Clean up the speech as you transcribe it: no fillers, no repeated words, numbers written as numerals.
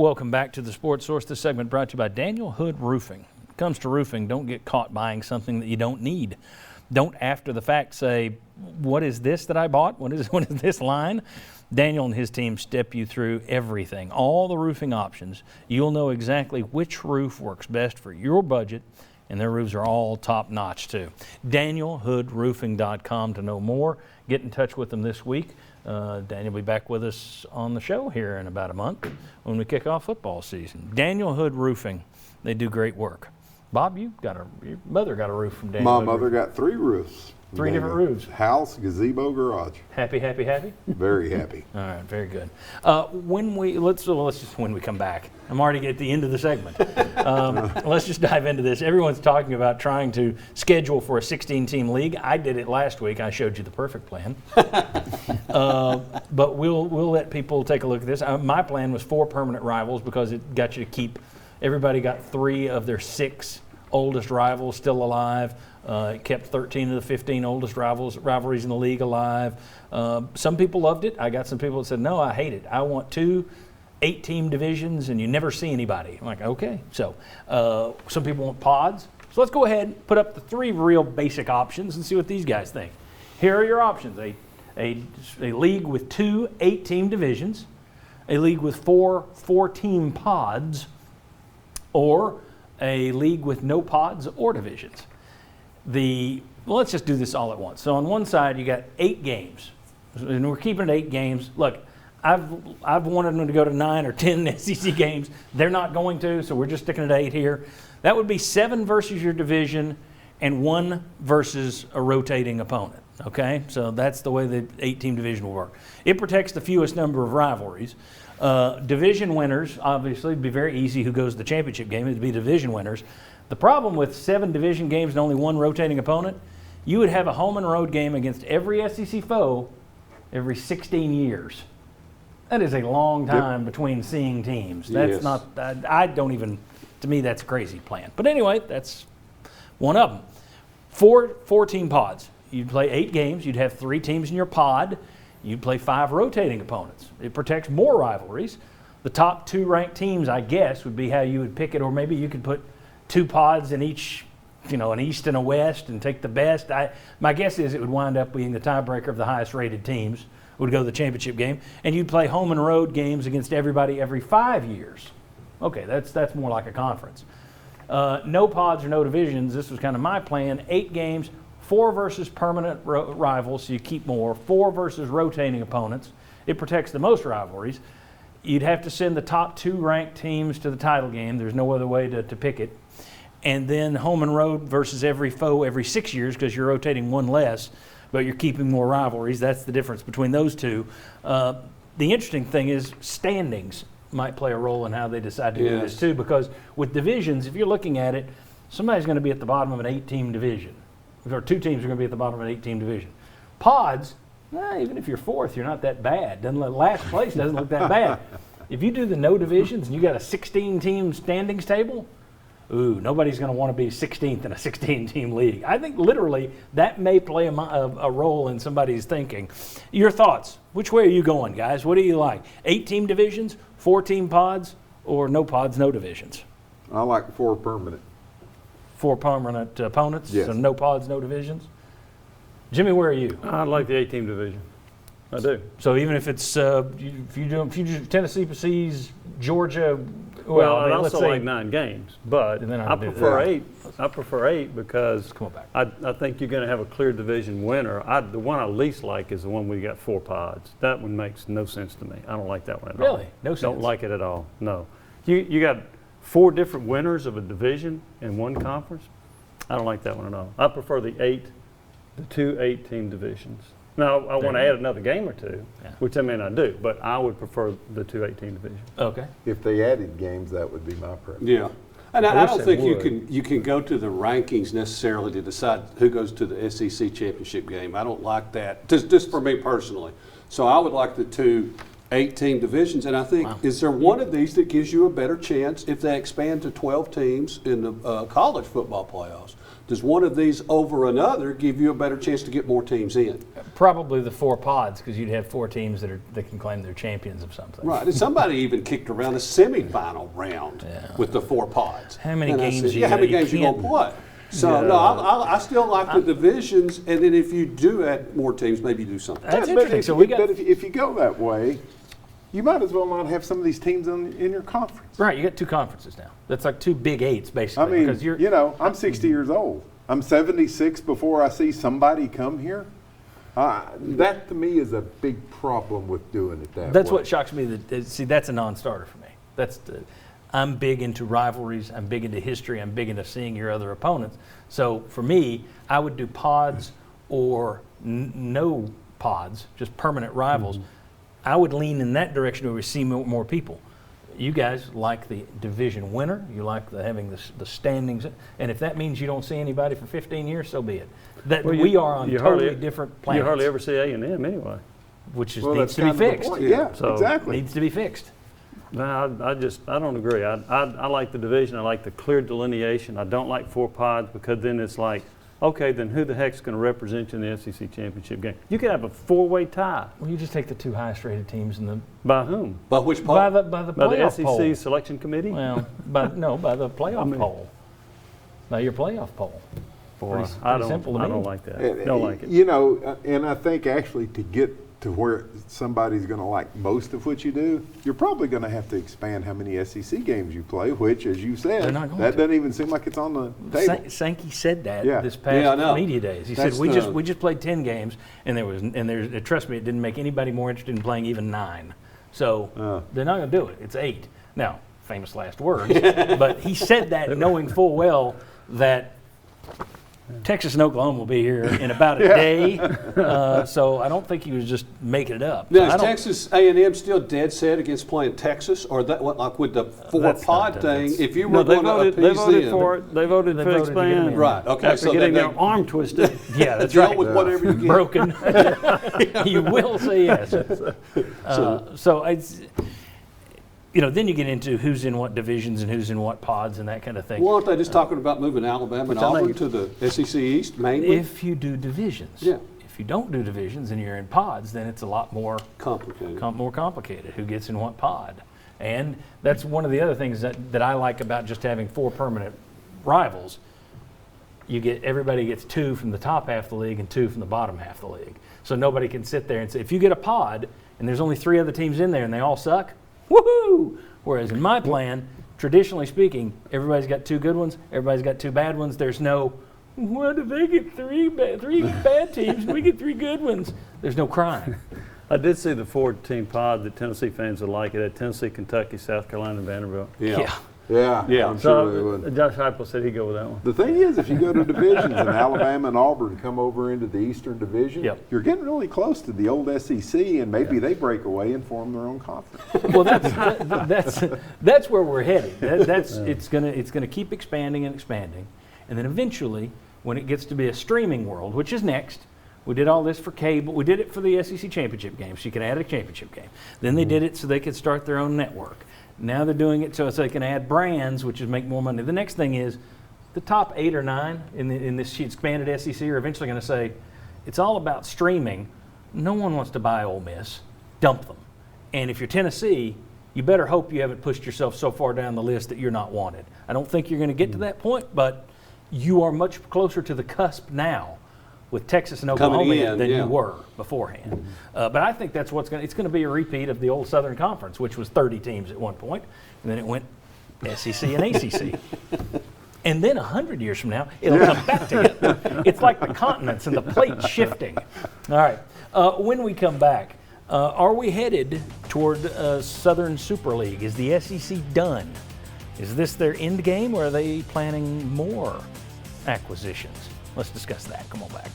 Welcome back to the Sports Source. This segment brought to you by Daniel Hood Roofing. When it comes to roofing, don't get caught buying something that you don't need. Don't after the fact say, what is this that I bought? What is this line? Daniel and his team step you through everything, all the roofing options. You'll know exactly which roof works best for your budget, and their roofs are all top-notch too. DanielHoodRoofing.com to know more. Get in touch with them this week. Daniel will be back with us on the show here in about a month when we kick off football season. Daniel Hood Roofing, they do great work. Bob, your mother got a roof from Daniel Hood My mother Roofing. got 3 roofs. Three different roofs. House, gazebo, garage. Happy, happy, happy? Very happy. All right, very good. When we come back. I'm already at the end of the segment. Let's just dive into this. Everyone's talking about trying to schedule for a 16-team league. I did it last week. I showed you the perfect plan. But we'll let people take a look at this. My plan was 4 permanent rivals because it got you to keep. Everybody got 3 of their 6 oldest rivals still alive. It kept 13 of the 15 oldest rivalries in the league alive. Some people loved it. I got some people that said, no, I hate it. I want 2 8-team divisions and you never see anybody. I'm like, okay. So some people want pods. So let's go ahead and put up the 3 real basic options and see what these guys think. Here are your options. A league with 2 8-team divisions, a league with 4 4-team pods, or a league with no pods or divisions. Let's just do this all at once. So on one side, you got 8 games, and we're keeping it 8 games. Look, I've wanted them to go to 9 or 10 SEC games. They're not going to, so we're just sticking at 8 here. That would be 7 versus your division and 1 versus a rotating opponent. Okay, so that's the way the 8-team division will work. It protects the fewest number of rivalries. Division winners, obviously, it'd be very easy who goes to the championship game. It'd be division winners. The problem with 7 division games and only 1 rotating opponent, you would have a home and road game against every SEC foe every 16 years. That is a long time between seeing teams. That's not, I don't even, to me, that's a crazy plan. But anyway, that's one of them. 4-team pods. You'd play 8 games. You'd have 3 teams in your pod. You'd play 5 rotating opponents. It protects more rivalries. The top 2 ranked teams, I guess, would be how you would pick it, or maybe you could put 2 pods in each, an East and a West, and take the best. My guess is it would wind up being the tiebreaker of the highest rated teams would go to the championship game, and you'd play home and road games against everybody every 5 years. Okay, that's more like a conference. No pods or no divisions. This was kind of my plan. 8 games, 4 versus permanent rivals, so you keep more. 4 versus rotating opponents. It protects the most rivalries. You'd have to send the top 2 ranked teams to the title game. There's no other way to pick it. And then home and road versus every foe every 6 years because you're rotating 1 less, but you're keeping more rivalries. That's the difference between those 2. The interesting thing is standings might play a role in how they decide to do this too, because with divisions, if you're looking at it, somebody's going to be at the bottom of an 8-team division. Or 2 teams are going to be at the bottom of an 8-team division. Pods, even if you're 4th, you're not that bad. Last place doesn't look that bad. If you do the no divisions and you got a 16-team standings table, nobody's going to want to be 16th in a 16-team league. I think literally that may play a role in somebody's thinking. Your thoughts? Which way are you going, guys? What do you like? 8-team divisions, 4-team pods, or no pods, no divisions? I like 4 permanent. 4 permanent opponents, yes. So no pods, no divisions. Jimmy, where are you? I like the 8-team division. I do. So even if it's if you do Tennessee sees Georgia, I also like 9 games, but I prefer 8. I prefer 8 because I think you're going to have a clear division winner. The one I least like is the one where you got 4 pods. That one makes no sense to me. I don't like that one at all. Really? No sense? Don't like it at all. No. You got 4 different winners of a division in one conference. I don't like that one at all. I prefer the 2 8-team divisions. Now, I want to add another game or 2, which I may not do, but I would prefer the 2 8-team divisions. Okay. If they added games, that would be my preference. Yeah. And I don't think you can go to the rankings necessarily to decide who goes to the SEC championship game. I don't like that, just for me personally. So I would like the 2 8-team divisions, and I think, is there one of these that gives you a better chance if they expand to 12 teams in the college football playoffs? Does one of these over another give you a better chance to get more teams in? Probably the 4 pods, because you'd have 4 teams that can claim they're champions of something. Right, and somebody even kicked around a semifinal round with the 4 pods. How many And I games said, you how many got? games You you gonna can't- play? So no, I still like the divisions, and then if you do add more teams, maybe you do something. That's Yeah, but interesting. if, So we got but if you go that way, you might as well not have some of these teams in your conference. right. You got 2 conferences now. That's like 2 Big 8s I basically. mean, because you're, you know, I'm 60 years old. I'm 76 before I see somebody come here. That to me is a big problem with doing it that way. That's what shocks me. See, that's a non-starter for me. I'm big into rivalries. I'm big into history. I'm big into seeing your other opponents. So for me, I would do pods or no pods, just permanent rivals. I would lean in that direction where we see more people. You guys like the division winner. You like having the standings. And if that means you don't see anybody for 15 years, so be it. We are on totally different planets. You hardly ever see A&M anyway. which Well, needs that's to be kind of the fixed. point. Yeah, So- exactly. Needs to be fixed. No, I don't agree. I like the division. I like the clear delineation. I don't like 4 pods because then it's like, okay, then who the heck's going to represent you in the SEC championship game? You could have a 4-way tie. Well, you just take the 2 highest rated teams in the By whom? By which by part? the By the playoff SEC poll. selection committee? Well, by the playoff poll. By your playoff poll. Boy, pretty I simple to don't me. like that. And, Don't like it. You know, and I think actually to get to where somebody's going to like most of what you do, you're probably going to have to expand how many SEC games you play, which, as you They're said, not going that to. doesn't even seem like it's on the table. Sankey said that Yeah. this Yeah, I past know. media days. He That's said the- we just played 10 games and trust me, it didn't make anybody more interested in playing even 9. So they're not going to do it. It's 8. Now, famous last words, but he said that knowing full well that Texas and Oklahoma will be here in about a day. So I don't think he was just making it up. So Now, I is don't- Texas A&M still dead set against playing Texas, or that what like with the 4 That's pod not- thing? that's- If you No, were they going to voted. appease They voted them, for it. They voted They for voted to get 'em expand. in. right? Okay, After so getting they, their arm twisted. Yeah, that's deal right. with whatever you get. Broken. You will say yes. So it's, then you get into who's in what divisions and who's in what pods and that kind of thing. Well, aren't they just talking about moving Alabama and I Auburn think- to the SEC East mainly? If you do divisions. Yeah. If you don't do divisions and you're in pods, then it's a lot more Complicated. more complicated. Who gets in what pod? And that's one of the other things that I like about just having 4 permanent rivals. Everybody gets 2 from the top half of the league and 2 from the bottom half of the league. So nobody can sit there and say, if you get a pod and there's only 3 other teams in there and they all suck, woohoo! Whereas in my plan, traditionally speaking, everybody's got 2 good ones, everybody's got 2 bad ones. There's no, why do they get 3 bad teams and we get 3 good ones? There's no crime. I did see the 4-team pod that Tennessee fans would like it at Tennessee, Kentucky, South Carolina, and Vanderbilt. Yeah. Yeah, Yeah. I'm sure they So would. Josh Heupel said he'd go with that one. The thing is, if you go to divisions and Alabama and Auburn come over into the Eastern Division, Yep. you're getting really close to the old SEC, and maybe they break away and form their own conference. Well, that's where we're headed. It's gonna keep expanding and expanding, and then eventually, when it gets to be a streaming world, which is next, we did all this for cable. We did it for the SEC championship game, so you can add a championship game. Then they did it so they could start their own network. Now they're doing it so they can add brands, which is make more money. The next thing is the top 8 or 9 in this expanded SEC are eventually going to say, it's all about streaming. No one wants to buy Ole Miss. Dump them. And if you're Tennessee, you better hope you haven't pushed yourself so far down the list that you're not wanted. I don't think you're going to get to that point, but you are much closer to the cusp now with Texas and Oklahoma in, than yeah. you were beforehand. But I think that's it's going to be a repeat of the old Southern Conference, which was 30 teams at one point, and then it went SEC and ACC. And then 100 years from now, it'll come back together. It's like the continents and the plate shifting. All right. When we come back, are we headed toward Southern Super League? Is the SEC done? Is this their end game, or are they planning more acquisitions? Let's discuss that. Come on back.